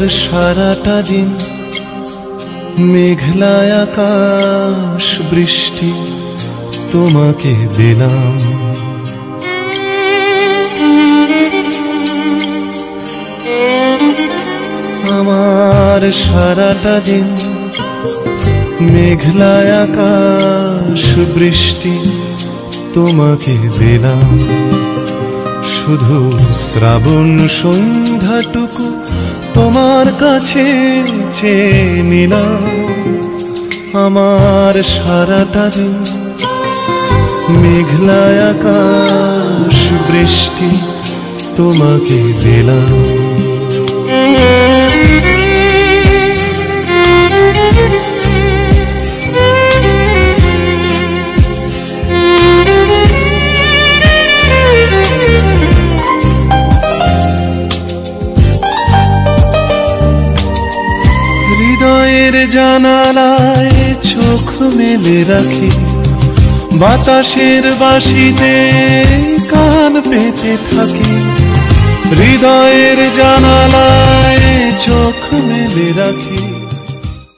সারাটা দিন মেঘলা আকাশ বৃষ্টি তোমাকে দিলাম। আমার সারাটা দিন মেঘলা আকাশ বৃষ্টি তোমাকে দিলাম। শুধু শ্রাবণ সন্ধ্যাটুকু তোমার কাছে চেয়ে নিলাম। আমার সারাটা দিন মেঘলা আকাশ বৃষ্টি তোমাকে দিলাম। হৃদয়ের জানালায় চোখ মেলে রাখি, বাতাসের বাঁশিতে কান পেতে থাকি। হৃদয়ের জানালায় চোখ মেলে রাখি,